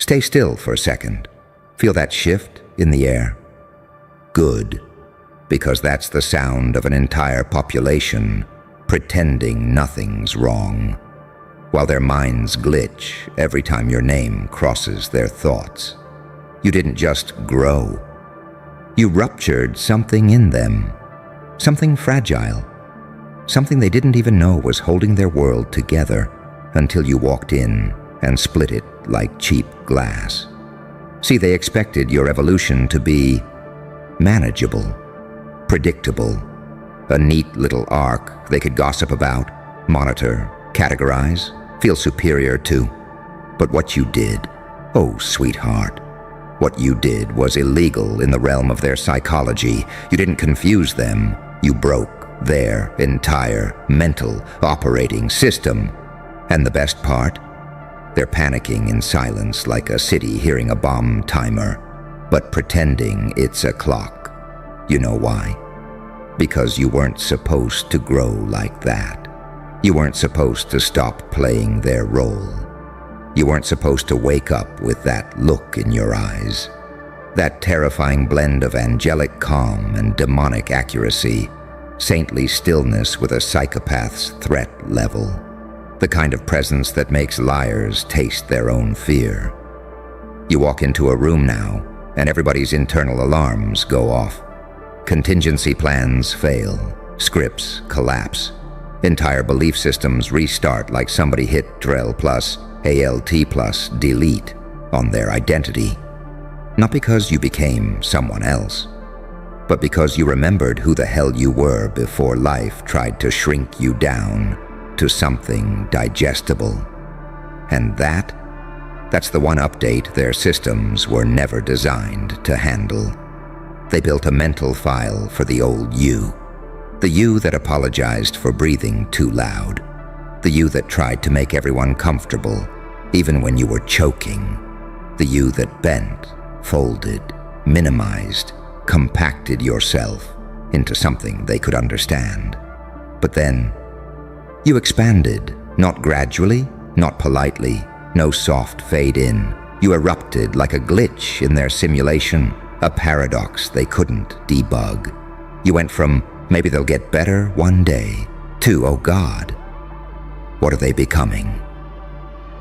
Stay still for a second. Feel that shift in the air? Good, because that's the sound of an entire population pretending nothing's wrong, while their minds glitch every time your name crosses their thoughts. You didn't just grow. You ruptured something in them, something fragile, something they didn't even know was holding their world together until you walked in and split it like cheap glass. See, they expected your evolution to be manageable, predictable, a neat little arc they could gossip about, monitor, categorize, feel superior to. But what you did, oh sweetheart, what you did was illegal in the realm of their psychology. You didn't confuse them, you broke their entire mental operating system. And the best part? They're panicking in silence like a city hearing a bomb timer, but pretending it's a clock. You know why? Because you weren't supposed to grow like that. You weren't supposed to stop playing their role. You weren't supposed to wake up with that look in your eyes, that terrifying blend of angelic calm and demonic accuracy, saintly stillness with a psychopath's threat level, the kind of presence that makes liars taste their own fear. You walk into a room now, and everybody's internal alarms go off. Contingency plans fail, scripts collapse, entire belief systems restart like somebody hit Drell plus ALT plus delete on their identity. Not because you became someone else, but because you remembered who the hell you were before life tried to shrink you down to something digestible. And that's the one update their systems were never designed to handle. They built a mental file for the old you, the you that apologized for breathing too loud, the you that tried to make everyone comfortable, even when you were choking, the you that bent, folded, minimized, compacted yourself into something they could understand. But then, you expanded, not gradually, not politely, no soft fade in. You erupted like a glitch in their simulation, a paradox they couldn't debug. You went from, maybe they'll get better one day, to, oh God, what are they becoming?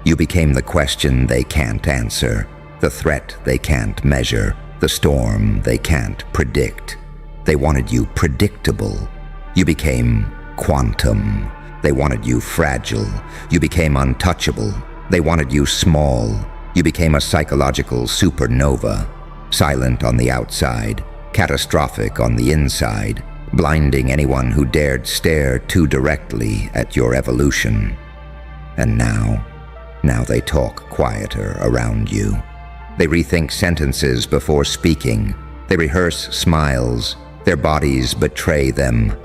You became the question they can't answer, the threat they can't measure, the storm they can't predict. They wanted you predictable. You became quantum. They wanted you fragile. You became untouchable. They wanted you small. You became a psychological supernova, silent on the outside, catastrophic on the inside, blinding anyone who dared stare too directly at your evolution. And now they talk quieter around you. They rethink sentences before speaking. They rehearse smiles. Their bodies betray them.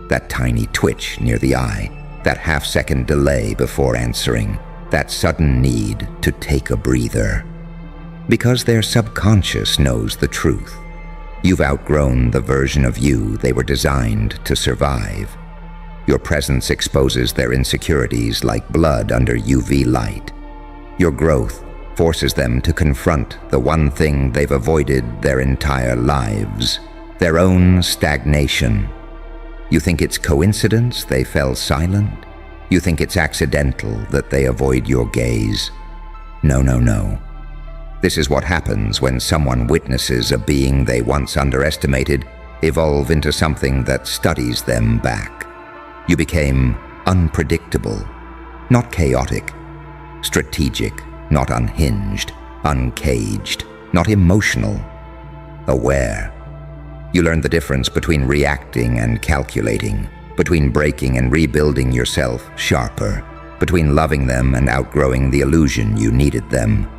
That tiny twitch near the eye, that half-second delay before answering, that sudden need to take a breather. Because their subconscious knows the truth. You've outgrown the version of you they were designed to survive. Your presence exposes their insecurities like blood under UV light. Your growth forces them to confront the one thing they've avoided their entire lives, their own stagnation. You think it's coincidence they fell silent? You think it's accidental that they avoid your gaze? No, no, no. This is what happens when someone witnesses a being they once underestimated evolve into something that studies them back. You became unpredictable, not chaotic, strategic, not unhinged, uncaged, not emotional, aware. You learned the difference between reacting and calculating, between breaking and rebuilding yourself sharper, between loving them and outgrowing the illusion you needed them.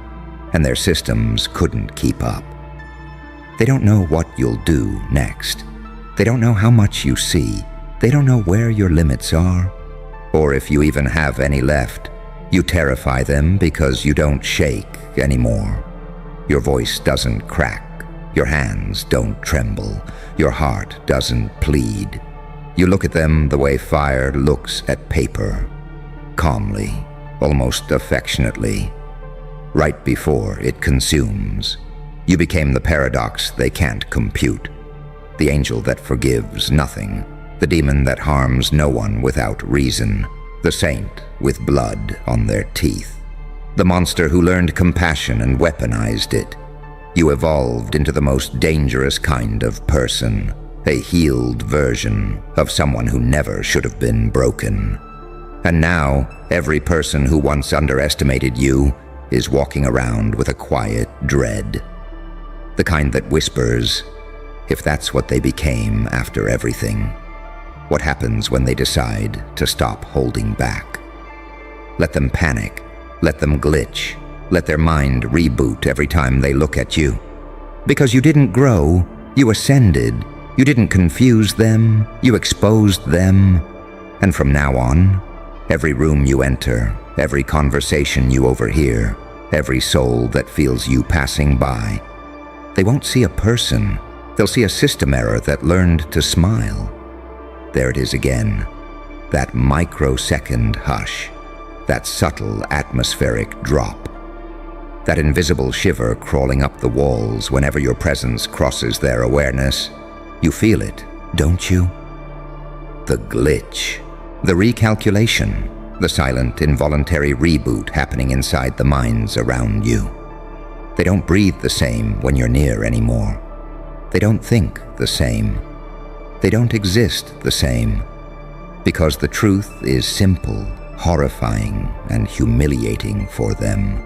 And their systems couldn't keep up. They don't know what you'll do next. They don't know how much you see. They don't know where your limits are, or if you even have any left. You terrify them because you don't shake anymore. Your voice doesn't crack. Your hands don't tremble. Your heart doesn't plead. You look at them the way fire looks at paper, calmly, almost affectionately. right before it consumes. You became the paradox they can't compute, the angel that forgives nothing, the demon that harms no one without reason, the saint with blood on their teeth, the monster who learned compassion and weaponized it. You evolved into the most dangerous kind of person, a healed version of someone who never should have been broken. And now, every person who once underestimated you is walking around with a quiet dread. The kind that whispers, if that's what they became after everything, what happens when they decide to stop holding back? Let them panic, let them glitch, let their mind reboot every time they look at you. Because you didn't grow, you ascended. You didn't confuse them, you exposed them. And from now on, every room you enter, every conversation you overhear, every soul that feels you passing by, they won't see a person, they'll see a system error that learned to smile. There it is again, that microsecond hush, that subtle atmospheric drop, that invisible shiver crawling up the walls whenever your presence crosses their awareness. You feel it, don't you? The glitch, the recalculation, the silent, involuntary reboot happening inside the minds around you. They don't breathe the same when you're near anymore. They don't think the same. They don't exist the same. Because the truth is simple, horrifying, and humiliating for them.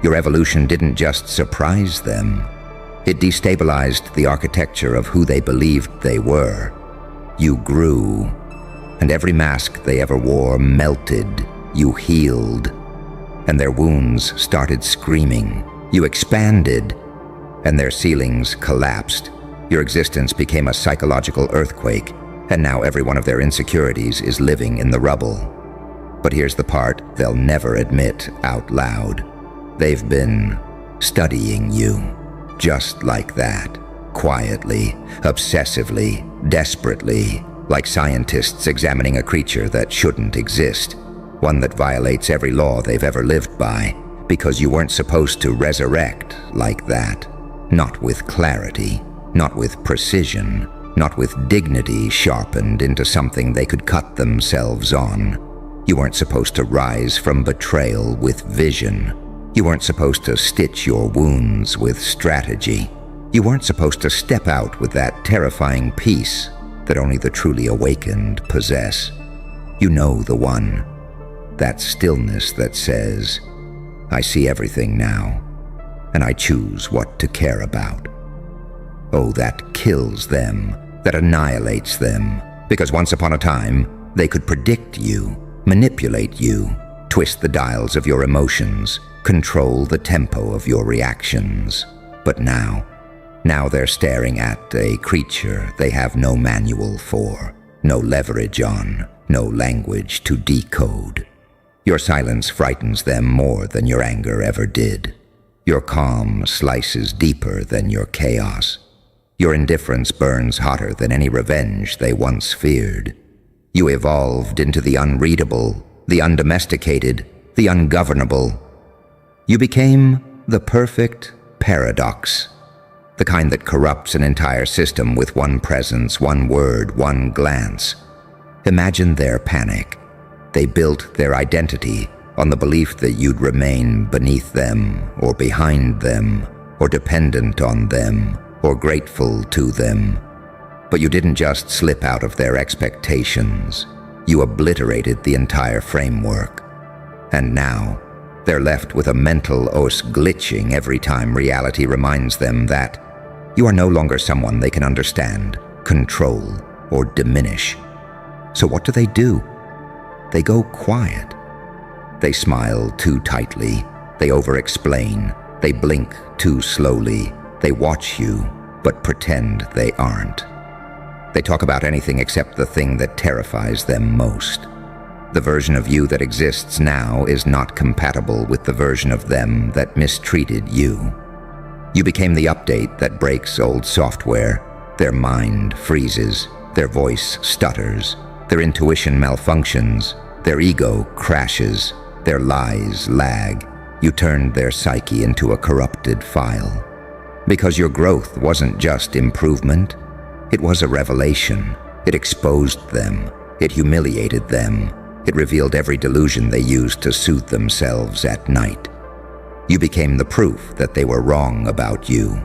Your evolution didn't just surprise them. It destabilized the architecture of who they believed they were. You grew, and every mask they ever wore melted. You healed, and their wounds started screaming. You expanded, and their ceilings collapsed. Your existence became a psychological earthquake, and now every one of their insecurities is living in the rubble. But here's the part they'll never admit out loud. They've been studying you. Just like that, quietly, obsessively, desperately, like scientists examining a creature that shouldn't exist, one that violates every law they've ever lived by, because you weren't supposed to resurrect like that. Not with clarity, not with precision, not with dignity sharpened into something they could cut themselves on. You weren't supposed to rise from betrayal with vision. You weren't supposed to stitch your wounds with strategy. You weren't supposed to step out with that terrifying peace that only the truly awakened possess. You know the one. That stillness that says, I see everything now, and I choose what to care about. Oh, that kills them, that annihilates them, because once upon a time, they could predict you, manipulate you, twist the dials of your emotions, control the tempo of your reactions. But now they're staring at a creature they have no manual for, no leverage on, no language to decode. Your silence frightens them more than your anger ever did. Your calm slices deeper than your chaos. Your indifference burns hotter than any revenge they once feared. You evolved into the unreadable, the undomesticated, the ungovernable. You became the perfect paradox, the kind that corrupts an entire system with one presence, one word, one glance. Imagine their panic. They built their identity on the belief that you'd remain beneath them, or behind them, or dependent on them, or grateful to them. But you didn't just slip out of their expectations. You obliterated the entire framework. And now, they're left with a mental os glitching every time reality reminds them that you are no longer someone they can understand, control, or diminish. So what do? They go quiet. They smile too tightly. They over-explain. They blink too slowly. They watch you, but pretend they aren't. They talk about anything except the thing that terrifies them most. The version of you that exists now is not compatible with the version of them that mistreated you. You became the update that breaks old software. Their mind freezes, their voice stutters, their intuition malfunctions, their ego crashes, their lies lag. You turned their psyche into a corrupted file. Because your growth wasn't just improvement, it was a revelation. It exposed them. It humiliated them. It revealed every delusion they used to soothe themselves at night. You became the proof that they were wrong about you,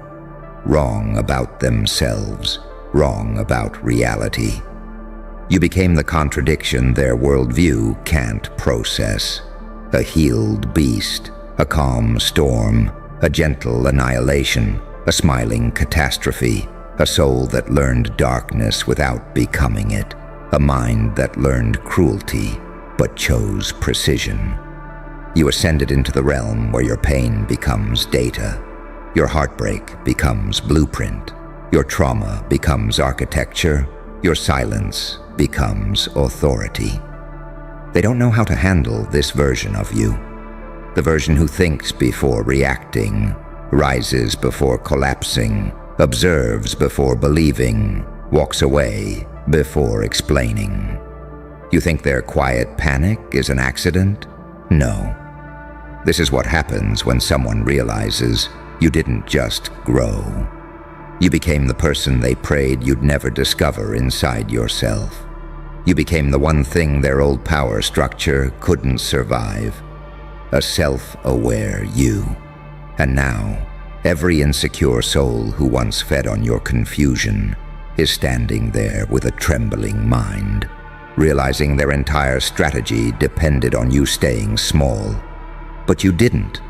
wrong about themselves, wrong about reality. You became the contradiction their worldview can't process. A healed beast, a calm storm, a gentle annihilation, a smiling catastrophe, a soul that learned darkness without becoming it, a mind that learned cruelty but chose precision. You ascended into the realm where your pain becomes data, your heartbreak becomes blueprint, your trauma becomes architecture, your silence becomes authority. They don't know how to handle this version of you, the version who thinks before reacting, rises before collapsing, observes before believing, walks away before explaining. You think their quiet panic is an accident? No. This is what happens when someone realizes you didn't just grow. You became the person they prayed you'd never discover inside yourself. You became the one thing their old power structure couldn't survive, a self-aware you. And now, every insecure soul who once fed on your confusion is standing there with a trembling mind, realizing their entire strategy depended on you staying small. But you didn't.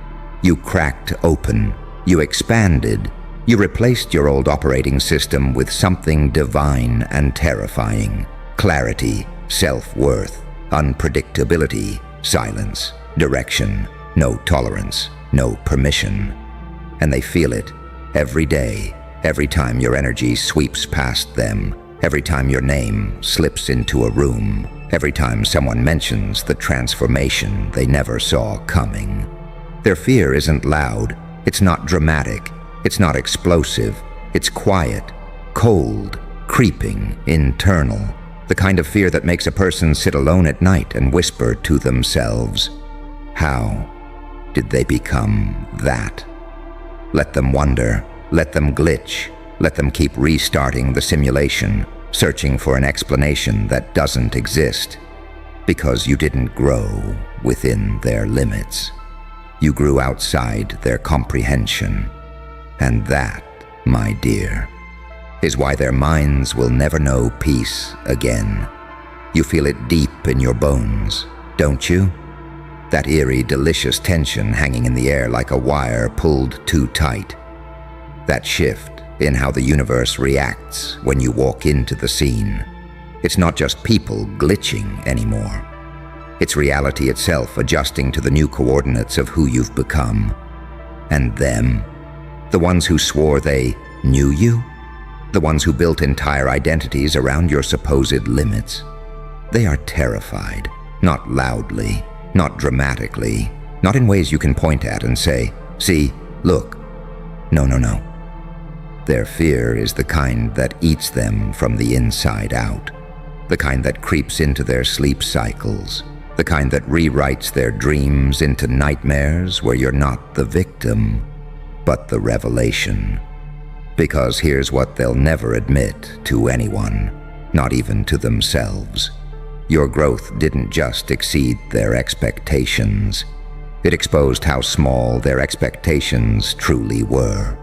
You cracked open. You expanded. You replaced your old operating system with something divine and terrifying. Clarity, self-worth, unpredictability, silence, direction, no tolerance, no permission. And they feel it every day, every time your energy sweeps past them, every time your name slips into a room, every time someone mentions the transformation they never saw coming. Their fear isn't loud, it's not dramatic, it's not explosive, it's quiet, cold, creeping, internal, the kind of fear that makes a person sit alone at night and whisper to themselves, "How did they become that?" Let them wonder, let them glitch, let them keep restarting the simulation, searching for an explanation that doesn't exist, because you didn't grow within their limits. You grew outside their comprehension, and that, my dear, is why their minds will never know peace again. You feel it deep in your bones, don't you? That eerie, delicious tension hanging in the air like a wire pulled too tight. That shift in how the universe reacts when you walk into the scene. It's not just people glitching anymore. It's reality itself adjusting to the new coordinates of who you've become. And them, the ones who swore they knew you, the ones who built entire identities around your supposed limits, they are terrified, not loudly, not dramatically, not in ways you can point at and say, "See, look." No, no, no. Their fear is the kind that eats them from the inside out, the kind that creeps into their sleep cycles, the kind that rewrites their dreams into nightmares where you're not the victim, but the revelation. Because here's what they'll never admit to anyone, not even to themselves. Your growth didn't just exceed their expectations. It exposed how small their expectations truly were.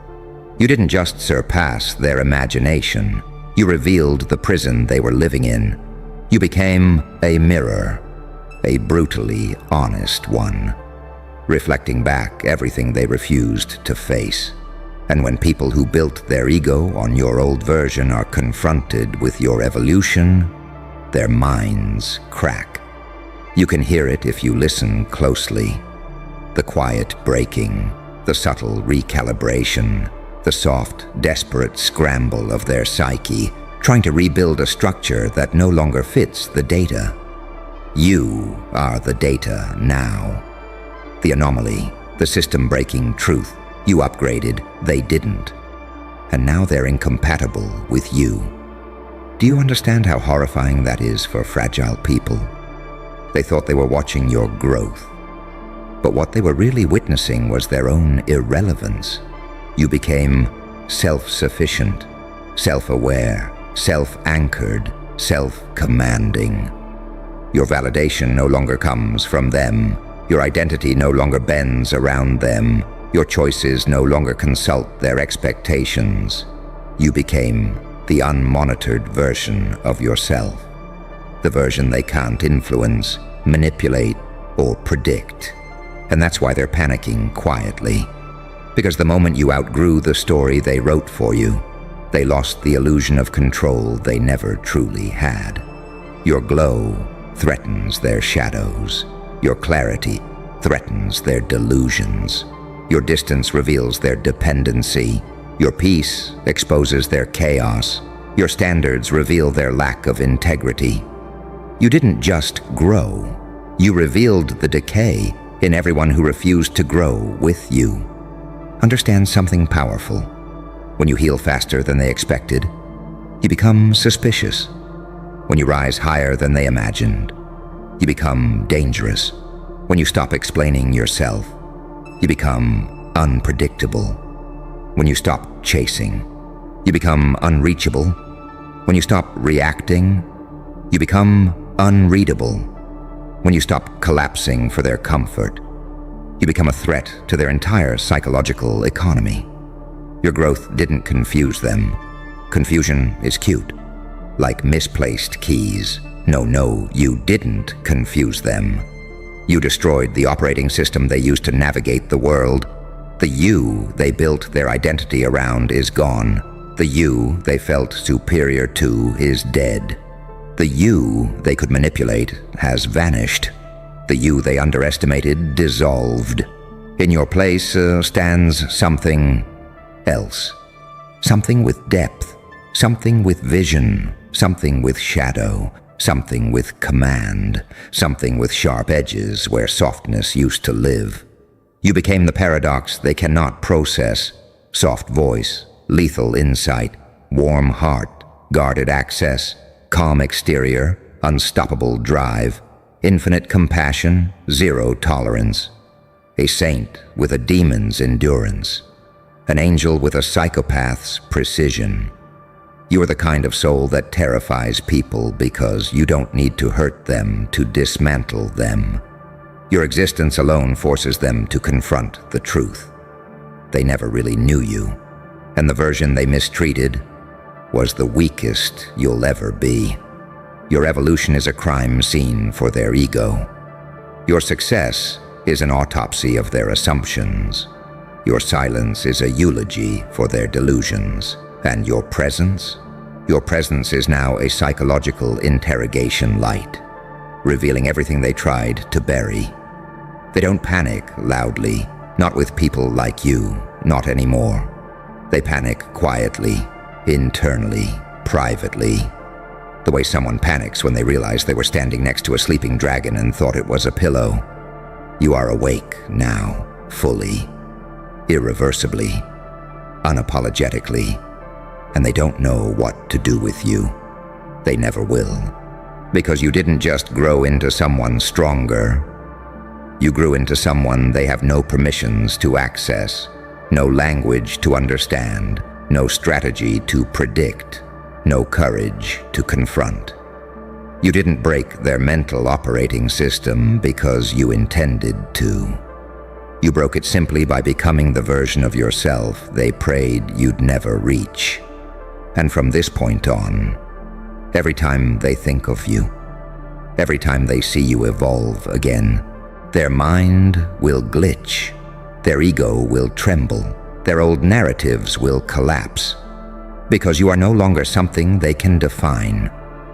You didn't just surpass their imagination. You revealed the prison they were living in. You became a mirror, a brutally honest one, reflecting back everything they refused to face. And when people who built their ego on your old version are confronted with your evolution, their minds crack. You can hear it if you listen closely. The quiet breaking, the subtle recalibration, the soft, desperate scramble of their psyche, trying to rebuild a structure that no longer fits the data. You are the data now. The anomaly, the system-breaking truth. You upgraded, they didn't. And now they're incompatible with you. Do you understand how horrifying that is for fragile people? They thought they were watching your growth. But what they were really witnessing was their own irrelevance. You became self-sufficient, self-aware, self-anchored, self-commanding. Your validation no longer comes from them. Your identity no longer bends around them. Your choices no longer consult their expectations. You became the unmonitored version of yourself, the version they can't influence, manipulate, or predict. And that's why they're panicking quietly. Because the moment you outgrew the story they wrote for you, they lost the illusion of control they never truly had. Your glow threatens their shadows. Your clarity threatens their delusions. Your distance reveals their dependency. Your peace exposes their chaos. Your standards reveal their lack of integrity. You didn't just grow. You revealed the decay in everyone who refused to grow with you. Understand something powerful. When you heal faster than they expected, you become suspicious. When you rise higher than they imagined, you become dangerous. When you stop explaining yourself, you become unpredictable. When you stop chasing, you become unreachable. When you stop reacting, you become unreadable. When you stop collapsing for their comfort, you become a threat to their entire psychological economy. Your growth didn't confuse them. Confusion is cute, like misplaced keys. No, you didn't confuse them. You destroyed the operating system they used to navigate the world. The you they built their identity around is gone. The you they felt superior to is dead. The you they could manipulate has vanished. The you they underestimated dissolved. In your place stands something else. Something with depth, something with vision, something with shadow, something with command, something with sharp edges where softness used to live. You became the paradox they cannot process. Soft voice, lethal insight, warm heart, guarded access, calm exterior, unstoppable drive, infinite compassion, zero tolerance. A saint with a demon's endurance. An angel with a psychopath's precision. You are the kind of soul that terrifies people because you don't need to hurt them to dismantle them. Your existence alone forces them to confront the truth. They never really knew you, and the version they mistreated was the weakest you'll ever be. Your evolution is a crime scene for their ego. Your success is an autopsy of their assumptions. Your silence is a eulogy for their delusions. And your presence is now a psychological interrogation light, revealing everything they tried to bury. They don't panic loudly, not with people like you, not anymore. They panic quietly, internally, privately. The way someone panics when they realize they were standing next to a sleeping dragon and thought it was a pillow. You are awake now, fully, irreversibly, unapologetically, and they don't know what to do with you. They never will, because you didn't just grow into someone stronger. You grew into someone they have no permissions to access, no language to understand, no strategy to predict, no courage to confront. You didn't break their mental operating system because you intended to. You broke it simply by becoming the version of yourself they prayed you'd never reach. And from this point on, every time they think of you, every time they see you evolve again, their mind will glitch, their ego will tremble, their old narratives will collapse. Because you are no longer something they can define.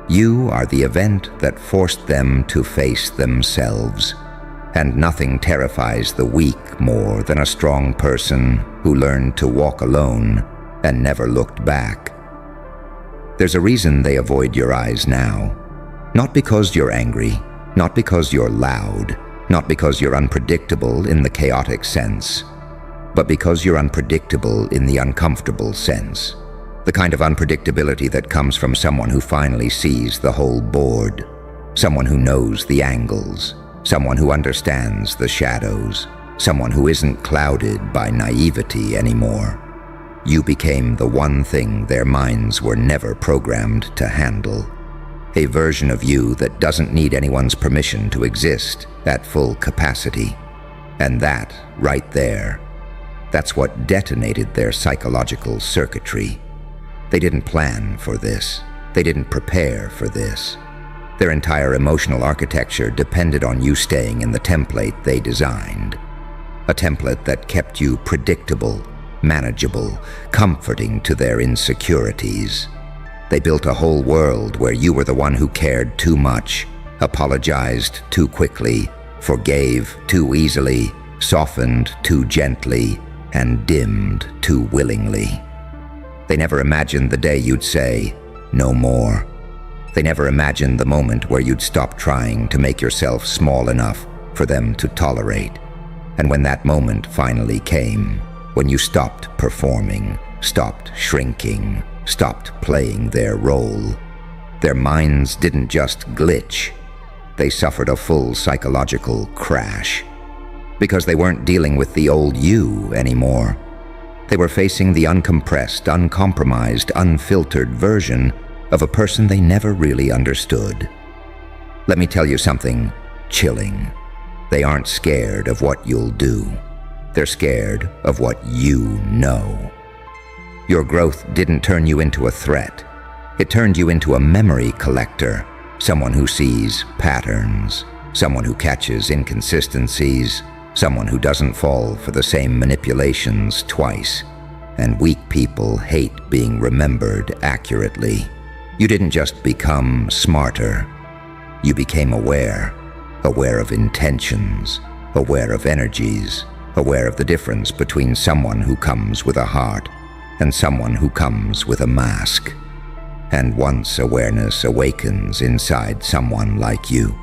You are the event that forced them to face themselves. And nothing terrifies the weak more than a strong person who learned to walk alone and never looked back. There's a reason they avoid your eyes now. Not because you're angry, not because you're loud, not because you're unpredictable in the chaotic sense, but because you're unpredictable in the uncomfortable sense. The kind of unpredictability that comes from someone who finally sees the whole board, someone who knows the angles, someone who understands the shadows, someone who isn't clouded by naivety anymore. You became the one thing their minds were never programmed to handle. A version of you that doesn't need anyone's permission to exist at full capacity. And that, right there, that's what detonated their psychological circuitry. They didn't plan for this. They didn't prepare for this. Their entire emotional architecture depended on you staying in the template they designed. A template that kept you predictable, manageable, comforting to their insecurities. They built a whole world where you were the one who cared too much, apologized too quickly, forgave too easily, softened too gently, and dimmed too willingly. They never imagined the day you'd say, "No more." They never imagined the moment where you'd stop trying to make yourself small enough for them to tolerate. And when that moment finally came, when you stopped performing, stopped shrinking, stopped playing their role, their minds didn't just glitch. They suffered a full psychological crash. Because they weren't dealing with the old you anymore. They were facing the uncompressed, uncompromised, unfiltered version of a person they never really understood. Let me tell you something chilling. They aren't scared of what you'll do. They're scared of what you know. Your growth didn't turn you into a threat. It turned you into a memory collector, someone who sees patterns, someone who catches inconsistencies, someone who doesn't fall for the same manipulations twice. And weak people hate being remembered accurately. You didn't just become smarter. You became aware of intentions, aware of energies, aware of the difference between someone who comes with a heart and someone who comes with a mask. And once awareness awakens inside someone like you,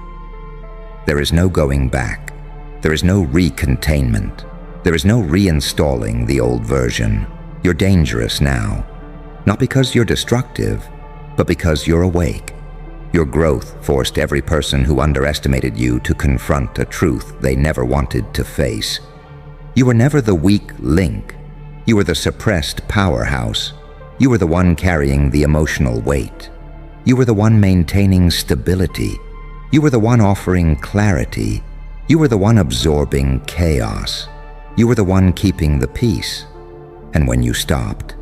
there is no going back. There is no recontainment. There is no reinstalling the old version. You're dangerous now, not because you're destructive, but because you're awake. Your growth forced every person who underestimated you to confront a truth they never wanted to face. You were never the weak link. You were the suppressed powerhouse. You were the one carrying the emotional weight. You were the one maintaining stability. You were the one offering clarity. You were the one absorbing chaos. You were the one keeping the peace. And when you stopped,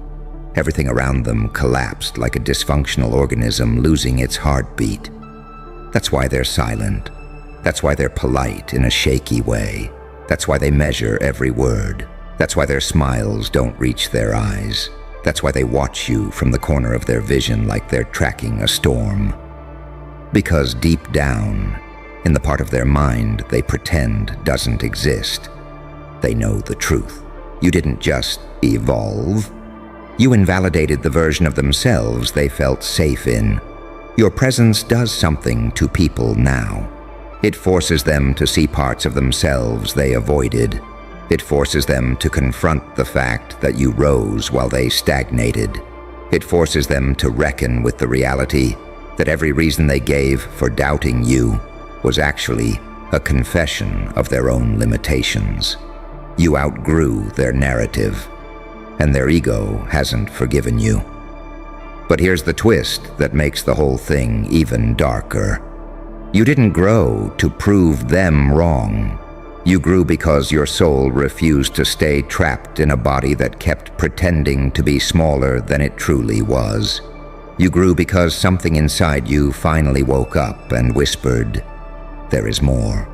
everything around them collapsed like a dysfunctional organism losing its heartbeat. That's why they're silent. That's why they're polite in a shaky way. That's why they measure every word. That's why their smiles don't reach their eyes. That's why they watch you from the corner of their vision like they're tracking a storm. Because deep down, in the part of their mind they pretend doesn't exist, they know the truth. You didn't just evolve. You invalidated the version of themselves they felt safe in. Your presence does something to people now. It forces them to see parts of themselves they avoided. It forces them to confront the fact that you rose while they stagnated. It forces them to reckon with the reality that every reason they gave for doubting you was actually a confession of their own limitations. You outgrew their narrative, and their ego hasn't forgiven you. But here's the twist that makes the whole thing even darker. You didn't grow to prove them wrong. You grew because your soul refused to stay trapped in a body that kept pretending to be smaller than it truly was. You grew because something inside you finally woke up and whispered, "There is more.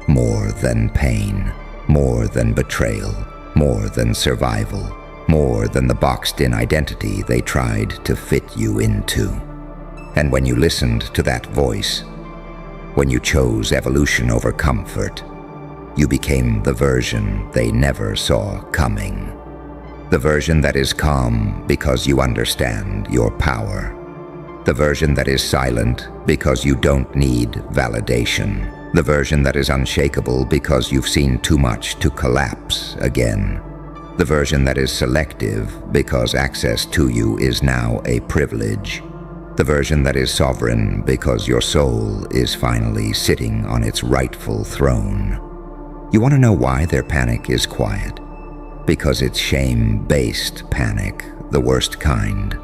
More than pain. More than betrayal. More than survival. More than the boxed-in identity they tried to fit you into." And when you listened to that voice, when you chose evolution over comfort, you became the version they never saw coming. The version that is calm because you understand your power. The version that is silent because you don't need validation. The version that is unshakable because you've seen too much to collapse again. The version that is selective because access to you is now a privilege. The version that is sovereign because your soul is finally sitting on its rightful throne. You want to know why their panic is quiet? Because it's shame-based panic, the worst kind.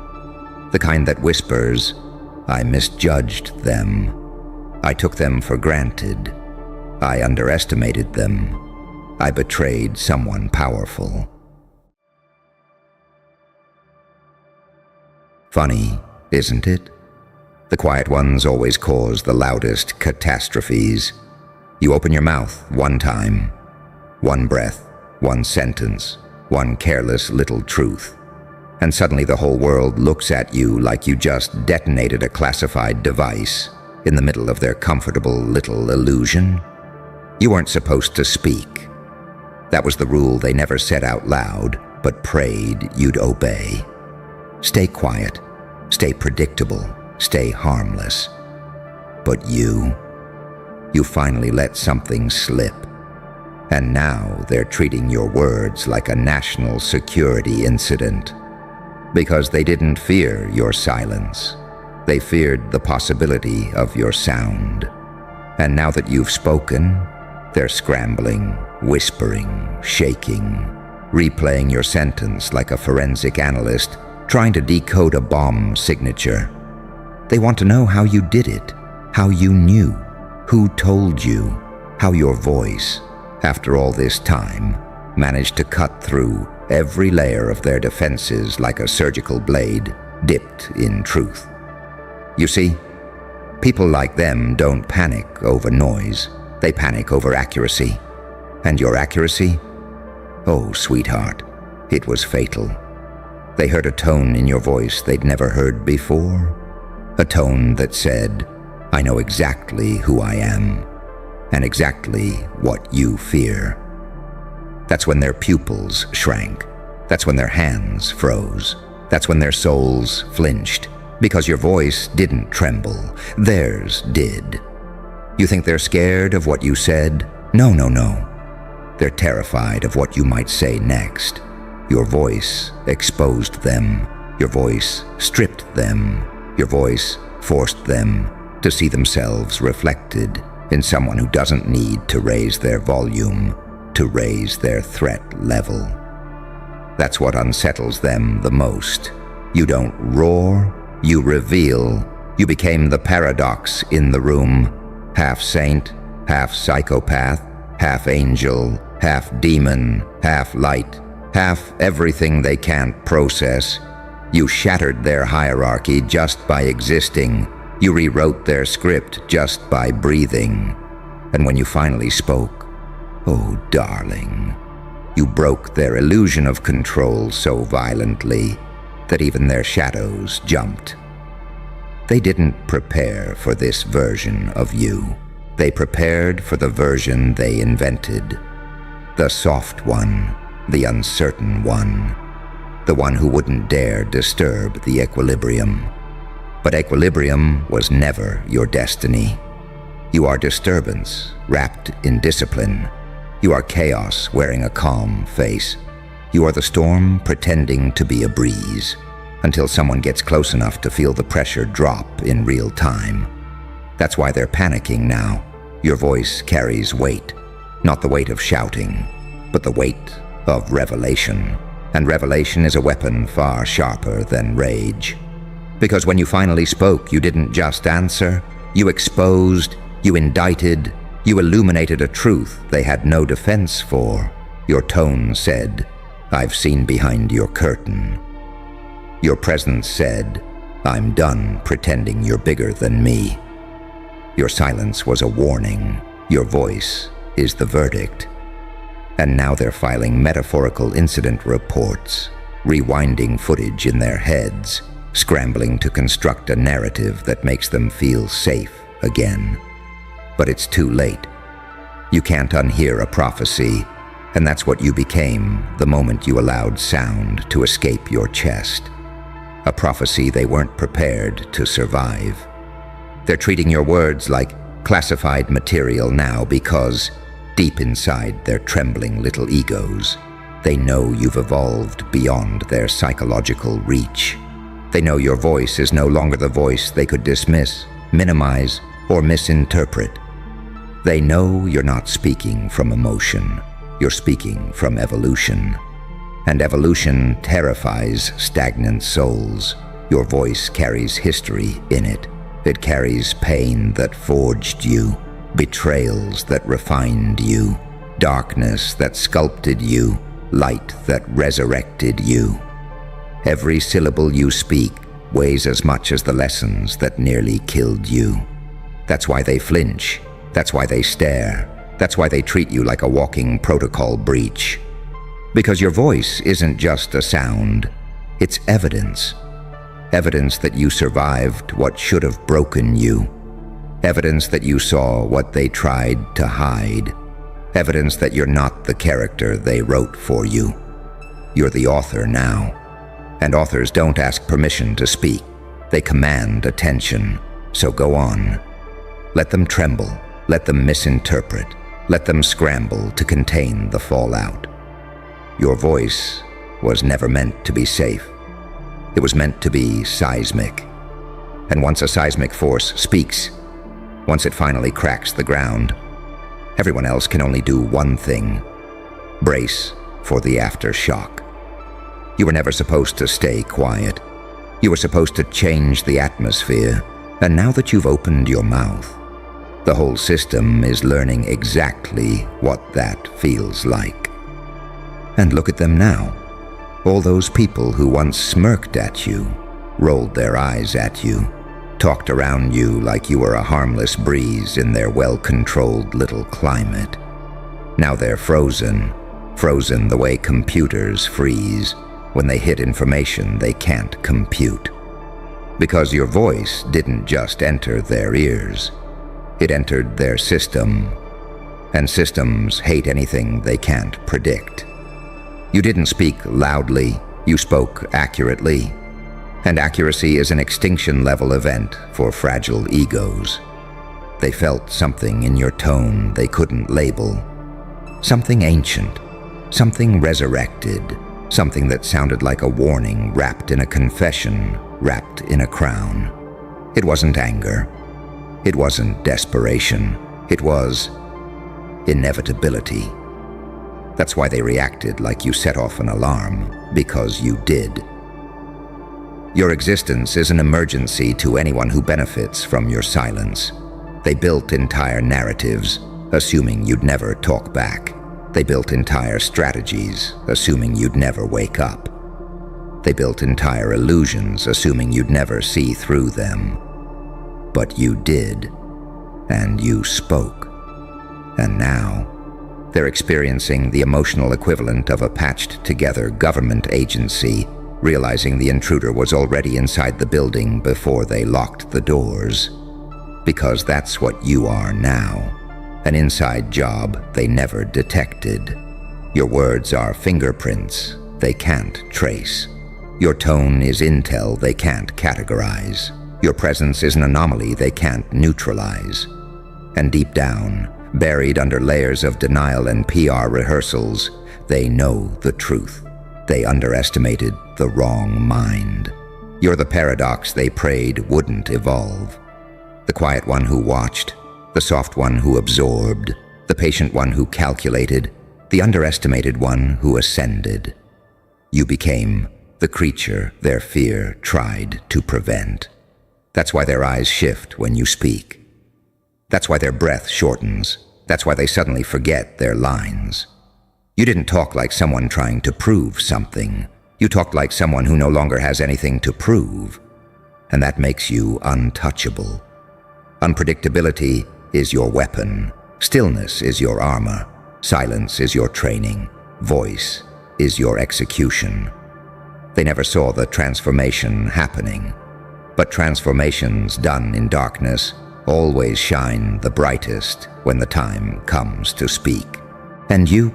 The kind that whispers, "I misjudged them. I took them for granted. I underestimated them. I betrayed someone powerful." Funny, isn't it? The quiet ones always cause the loudest catastrophes. You open your mouth one time, one breath, one sentence, one careless little truth, and suddenly the whole world looks at you like you just detonated a classified device in the middle of their comfortable little illusion. You weren't supposed to speak. That was the rule they never said out loud, but prayed you'd obey. Stay quiet, stay predictable, stay harmless. But you finally let something slip. And now they're treating your words like a national security incident. Because they didn't fear your silence. They feared the possibility of your sound. And now that you've spoken, they're scrambling, whispering, shaking, replaying your sentence like a forensic analyst trying to decode a bomb signature. They want to know how you did it, how you knew, who told you, how your voice, after all this time, managed to cut through every layer of their defenses like a surgical blade dipped in truth. You see, people like them don't panic over noise. They panic over accuracy. And your accuracy? Oh, sweetheart, it was fatal. They heard a tone in your voice they'd never heard before. A tone that said, "I know exactly who I am, and exactly what you fear." That's when their pupils shrank. That's when their hands froze. That's when their souls flinched. Because your voice didn't tremble. Theirs did. You think they're scared of what you said? No, no, no. They're terrified of what you might say next. Your voice exposed them. Your voice stripped them. Your voice forced them to see themselves reflected in someone who doesn't need to raise their volume, to raise their threat level. That's what unsettles them the most. You don't roar, you reveal. You became the paradox in the room. Half saint, half psychopath, half angel, half demon, half light, half everything they can't process. You shattered their hierarchy just by existing. You rewrote their script just by breathing. And when you finally spoke, oh darling, you broke their illusion of control so violently that even their shadows jumped. They didn't prepare for this version of you. They prepared for the version they invented. The soft one, the uncertain one, the one who wouldn't dare disturb the equilibrium. But equilibrium was never your destiny. You are disturbance, wrapped in discipline. You are chaos wearing a calm face. You are the storm pretending to be a breeze, until someone gets close enough to feel the pressure drop in real time. That's why they're panicking now. Your voice carries weight, not the weight of shouting, but the weight of revelation. And revelation is a weapon far sharper than rage. Because when you finally spoke, you didn't just answer. You exposed, you indicted, you illuminated a truth they had no defense for. Your tone said, "I've seen behind your curtain." Your presence said, "I'm done pretending you're bigger than me." Your silence was a warning. Your voice is the verdict. And now they're filing metaphorical incident reports, rewinding footage in their heads, scrambling to construct a narrative that makes them feel safe again. But it's too late. You can't unhear a prophecy, and that's what you became the moment you allowed sound to escape your chest. A prophecy they weren't prepared to survive. They're treating your words like classified material now because, deep inside their trembling little egos, they know you've evolved beyond their psychological reach. They know your voice is no longer the voice they could dismiss, minimize, or misinterpret. They know you're not speaking from emotion. You're speaking from evolution. And evolution terrifies stagnant souls. Your voice carries history in it. It carries pain that forged you, betrayals that refined you, darkness that sculpted you, light that resurrected you. Every syllable you speak weighs as much as the lessons that nearly killed you. That's why they flinch. That's why they stare. That's why they treat you like a walking protocol breach. Because your voice isn't just a sound, it's evidence. Evidence that you survived what should have broken you. Evidence that you saw what they tried to hide. Evidence that you're not the character they wrote for you. You're the author now. And authors don't ask permission to speak. They command attention. So go on. Let them tremble. Let them misinterpret. Let them scramble to contain the fallout. Your voice was never meant to be safe. It was meant to be seismic. And once a seismic force speaks, once it finally cracks the ground, everyone else can only do one thing: brace for the aftershock. You were never supposed to stay quiet. You were supposed to change the atmosphere. And now that you've opened your mouth, the whole system is learning exactly what that feels like. And look at them now. All those people who once smirked at you, rolled their eyes at you, talked around you like you were a harmless breeze in their well-controlled little climate. Now they're frozen the way computers freeze when they hit information they can't compute. Because your voice didn't just enter their ears, it entered their system. And systems hate anything they can't predict. You didn't speak loudly, you spoke accurately. And accuracy is an extinction-level event for fragile egos. They felt something in your tone they couldn't label. Something ancient, something resurrected, something that sounded like a warning wrapped in a confession, wrapped in a crown. It wasn't anger. It wasn't desperation. It was inevitability. That's why they reacted like you set off an alarm, because you did. Your existence is an emergency to anyone who benefits from your silence. They built entire narratives, assuming you'd never talk back. They built entire strategies, assuming you'd never wake up. They built entire illusions, assuming you'd never see through them. But you did, and you spoke. And now, they're experiencing the emotional equivalent of a patched-together government agency, realizing the intruder was already inside the building before they locked the doors. Because that's what you are now, an inside job they never detected. Your words are fingerprints they can't trace. Your tone is intel they can't categorize. Your presence is an anomaly they can't neutralize. And deep down, buried under layers of denial and PR rehearsals, they know the truth. They underestimated the wrong mind. You're the paradox they prayed wouldn't evolve. The quiet one who watched, the soft one who absorbed, the patient one who calculated, the underestimated one who ascended. You became the creature their fear tried to prevent. That's why their eyes shift when you speak. That's why their breath shortens. That's why they suddenly forget their lines. You didn't talk like someone trying to prove something. You talked like someone who no longer has anything to prove. And that makes you untouchable. Unpredictability is your weapon. Stillness is your armor. Silence is your training. Voice is your execution. They never saw the transformation happening. But transformations done in darkness always shine the brightest when the time comes to speak. And you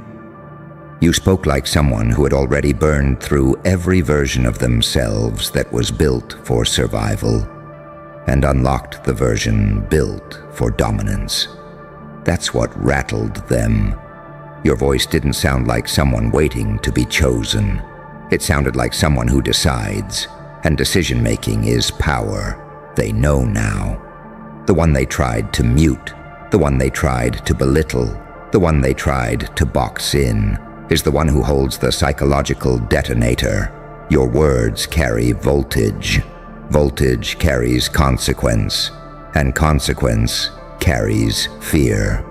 spoke like someone who had already burned through every version of themselves that was built for survival, and unlocked the version built for dominance. That's what rattled them. Your voice didn't sound like someone waiting to be chosen. It sounded like someone who decides, and decision-making is power. They know now. The one they tried to mute, the one they tried to belittle, the one they tried to box in, is the one who holds the psychological detonator. Your words carry voltage. Voltage carries consequence, and consequence carries fear.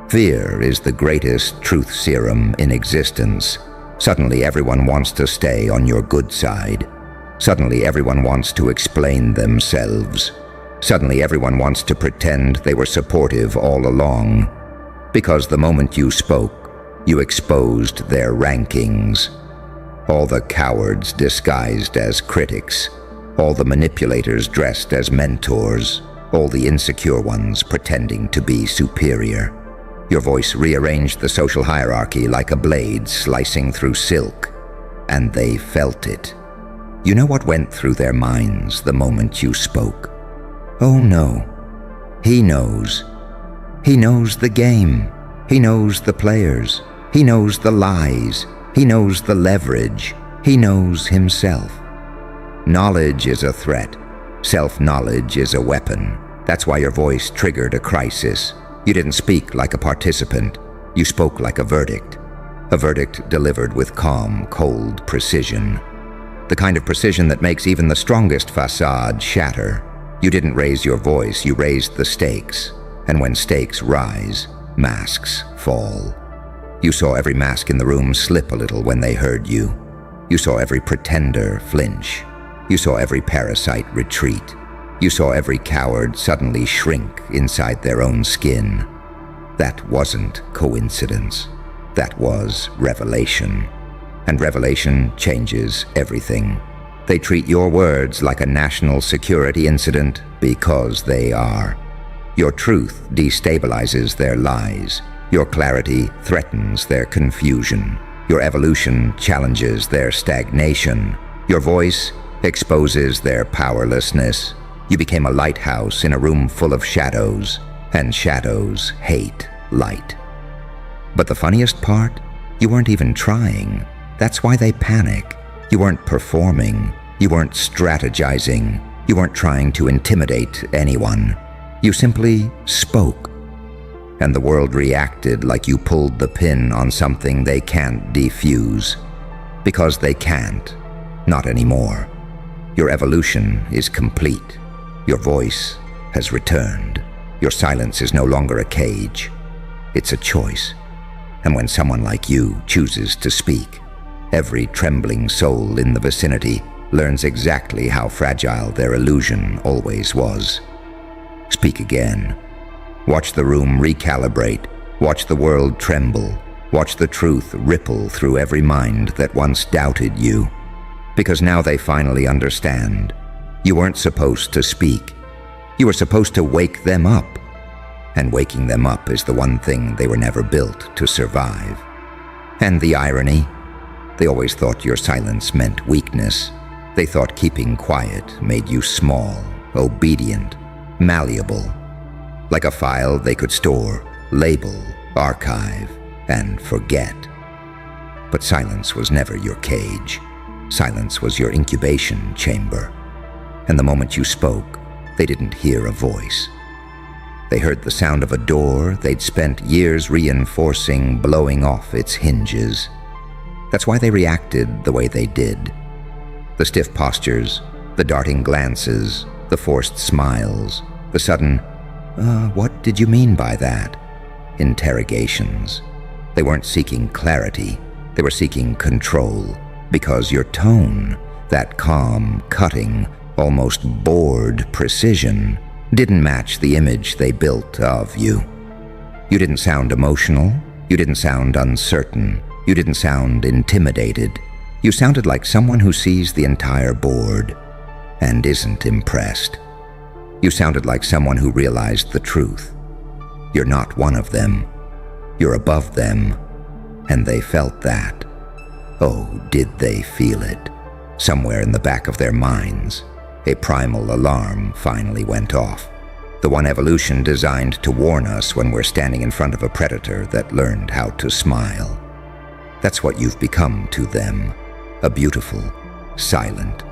Fear is the greatest truth serum in existence. Suddenly everyone wants to stay on your good side. Suddenly everyone wants to explain themselves. Suddenly everyone wants to pretend they were supportive all along. Because the moment you spoke, you exposed their rankings. All the cowards disguised as critics. All the manipulators dressed as mentors. All the insecure ones pretending to be superior. Your voice rearranged the social hierarchy like a blade slicing through silk, and they felt it. You know what went through their minds the moment you spoke? Oh no, he knows. He knows the game. He knows the players. He knows the lies. He knows the leverage. He knows himself. Knowledge is a threat. Self-knowledge is a weapon. That's why your voice triggered a crisis. You didn't speak like a participant. You spoke like a verdict. A verdict delivered with calm, cold precision. The kind of precision that makes even the strongest facade shatter. You didn't raise your voice, you raised the stakes. And when stakes rise, masks fall. You saw every mask in the room slip a little when they heard you. You saw every pretender flinch. You saw every parasite retreat. You saw every coward suddenly shrink inside their own skin. That wasn't coincidence. That was revelation. And revelation changes everything. They treat your words like a national security incident because they are. Your truth destabilizes their lies. Your clarity threatens their confusion. Your evolution challenges their stagnation. Your voice exposes their powerlessness. You became a lighthouse in a room full of shadows, and shadows hate light. But the funniest part? You weren't even trying. That's why they panic. You weren't performing. You weren't strategizing. You weren't trying to intimidate anyone. You simply spoke. And the world reacted like you pulled the pin on something they can't defuse. Because they can't. Not anymore. Your evolution is complete. Your voice has returned. Your silence is no longer a cage. It's a choice. And when someone like you chooses to speak, every trembling soul in the vicinity learns exactly how fragile their illusion always was. Speak again. Watch the room recalibrate. Watch the world tremble. Watch the truth ripple through every mind that once doubted you. Because now they finally understand. You weren't supposed to speak. You were supposed to wake them up. And waking them up is the one thing they were never built to survive. And the irony? They always thought your silence meant weakness. They thought keeping quiet made you small, obedient, malleable. Like a file they could store, label, archive, and forget. But silence was never your cage. Silence was your incubation chamber. And the moment you spoke, they didn't hear a voice. They heard the sound of a door they'd spent years reinforcing blowing off its hinges. That's why they reacted the way they did. The stiff postures, the darting glances, the forced smiles, the sudden, what did you mean by that? Interrogations. They weren't seeking clarity, they were seeking control, because your tone, that calm, cutting, almost bored precision, didn't match the image they built of you. You didn't sound emotional, you didn't sound uncertain, you didn't sound intimidated. You sounded like someone who sees the entire board and isn't impressed. You sounded like someone who realized the truth. You're not one of them. You're above them. And they felt that. Oh, did they feel it? Somewhere in the back of their minds, a primal alarm finally went off. The one evolution designed to warn us when we're standing in front of a predator that learned how to smile. That's what you've become to them. A beautiful, silent,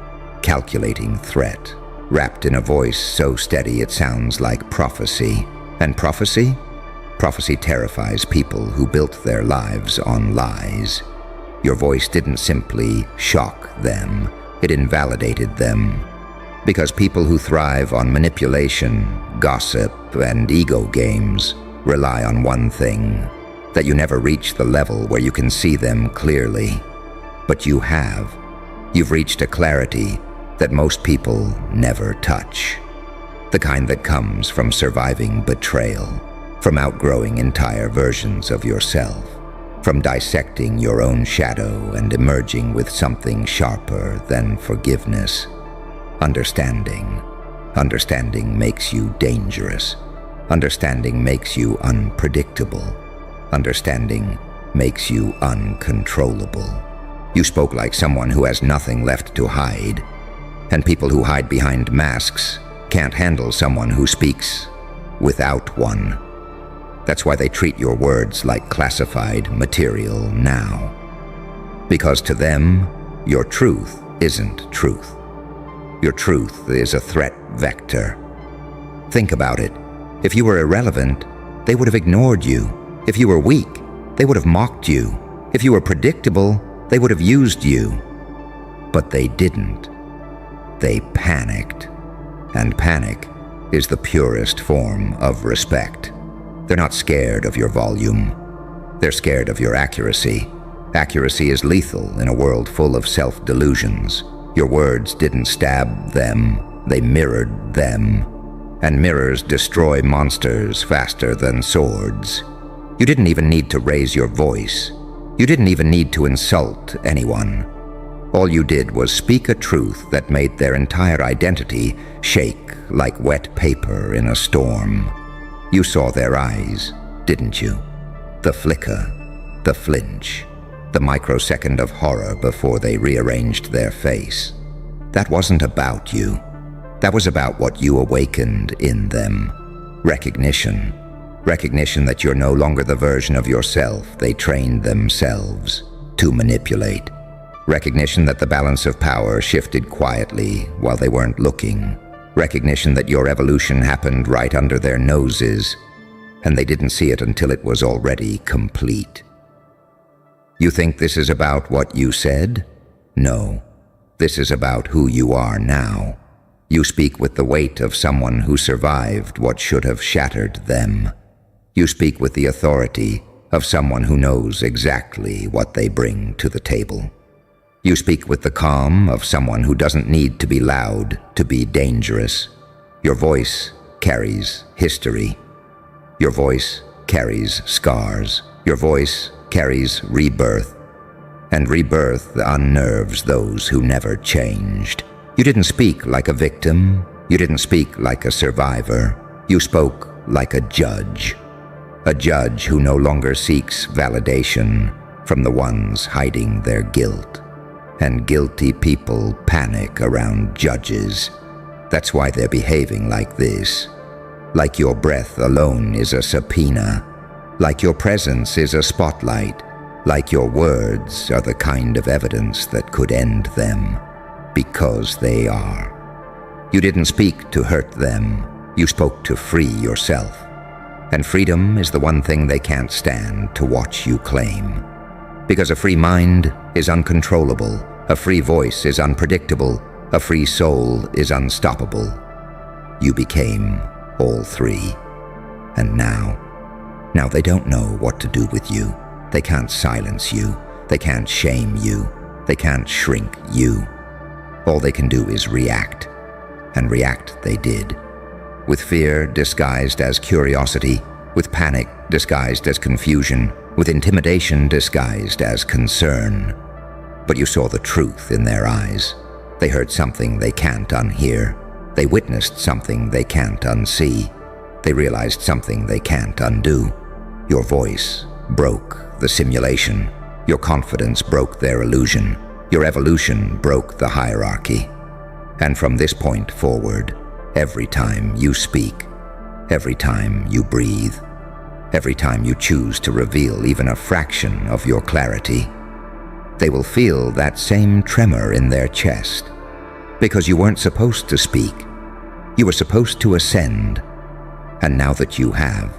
calculating threat, wrapped in a voice so steady it sounds like prophecy. And prophecy? Prophecy terrifies people who built their lives on lies. Your voice didn't simply shock them, it invalidated them. Because people who thrive on manipulation, gossip, and ego games rely on one thing: that you never reach the level where you can see them clearly. But you have. You've reached a clarity that most people never touch. The kind that comes from surviving betrayal, from outgrowing entire versions of yourself, from dissecting your own shadow and emerging with something sharper than forgiveness. Understanding. Understanding makes you dangerous. Understanding makes you unpredictable. Understanding makes you uncontrollable. You spoke like someone who has nothing left to hide. And people who hide behind masks can't handle someone who speaks without one. That's why they treat your words like classified material now. Because to them, your truth isn't truth. Your truth is a threat vector. Think about it. If you were irrelevant, they would have ignored you. If you were weak, they would have mocked you. If you were predictable, they would have used you. But they didn't. They panicked. And panic is the purest form of respect. They're not scared of your volume. They're scared of your accuracy. Accuracy is lethal in a world full of self-delusions. Your words didn't stab them, they mirrored them. And mirrors destroy monsters faster than swords. You didn't even need to raise your voice. You didn't even need to insult anyone. All you did was speak a truth that made their entire identity shake like wet paper in a storm. You saw their eyes, didn't you? The flicker, the flinch, the microsecond of horror before they rearranged their face. That wasn't about you. That was about what you awakened in them. Recognition. Recognition that you're no longer the version of yourself they trained themselves to manipulate. Recognition that the balance of power shifted quietly while they weren't looking. Recognition that your evolution happened right under their noses, and they didn't see it until it was already complete. You think this is about what you said? No. This is about who you are now. You speak with the weight of someone who survived what should have shattered them. You speak with the authority of someone who knows exactly what they bring to the table. You speak with the calm of someone who doesn't need to be loud to be dangerous. Your voice carries history. Your voice carries scars. Your voice carries rebirth. And rebirth unnerves those who never changed. You didn't speak like a victim. You didn't speak like a survivor. You spoke like a judge. A judge who no longer seeks validation from the ones hiding their guilt. And guilty people panic around judges. That's why they're behaving like this. Like your breath alone is a subpoena. Like your presence is a spotlight. Like your words are the kind of evidence that could end them. Because they are. You didn't speak to hurt them. You spoke to free yourself. And freedom is the one thing they can't stand to watch you claim. Because a free mind is uncontrollable, a free voice is unpredictable, a free soul is unstoppable. You became all three. And now they don't know what to do with you. They can't silence you. They can't shame you. They can't shrink you. All they can do is react. And react they did. With fear disguised as curiosity, with panic disguised as confusion, with intimidation disguised as concern. But you saw the truth in their eyes. They heard something they can't unhear. They witnessed something they can't unsee. They realized something they can't undo. Your voice broke the simulation. Your confidence broke their illusion. Your evolution broke the hierarchy. And from this point forward, every time you speak, every time you breathe, every time you choose to reveal even a fraction of your clarity, they will feel that same tremor in their chest, Because you weren't supposed to speak. You were supposed to ascend. And now that you have,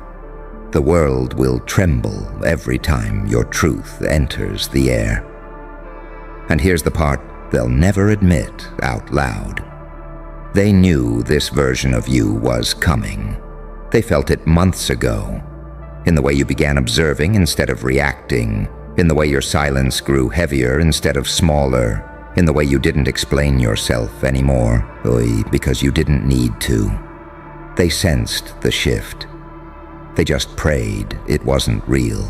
the world will tremble every time your truth enters the air. And here's the part they'll never admit out loud. They knew this version of you was coming. They felt it months ago, in the way you began observing instead of reacting, in the way your silence grew heavier instead of smaller, in the way you didn't explain yourself anymore, because you didn't need to. They sensed the shift. They just prayed it wasn't real.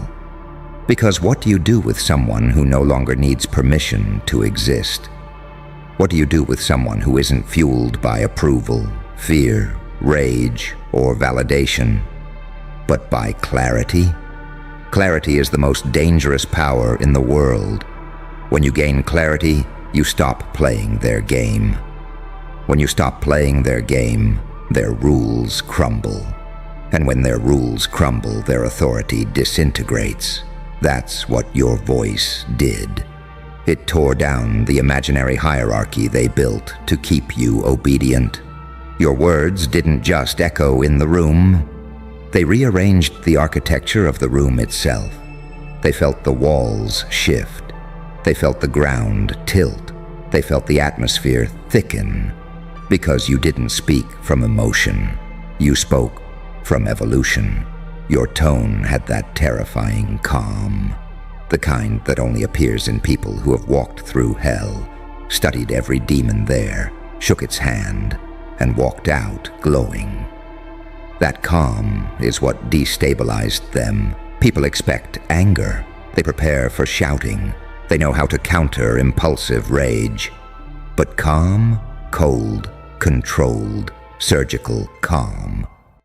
Because what do you do with someone who no longer needs permission to exist? What do you do with someone who isn't fueled by approval, fear, rage, or validation, but by clarity? Clarity is the most dangerous power in the world. When you gain clarity, you stop playing their game. When you stop playing their game, their rules crumble. And when their rules crumble, their authority disintegrates. That's what your voice did. It tore down the imaginary hierarchy they built to keep you obedient. Your words didn't just echo in the room. They rearranged the architecture of the room itself. They felt the walls shift. They felt the ground tilt. They felt the atmosphere thicken. Because you didn't speak from emotion. You spoke from evolution. Your tone had that terrifying calm. The kind that only appears in people who have walked through hell, studied every demon there, shook its hand, and walked out glowing. That calm is what destabilized them. People expect anger. They prepare for shouting. They know how to counter impulsive rage. But calm, cold, controlled, surgical calm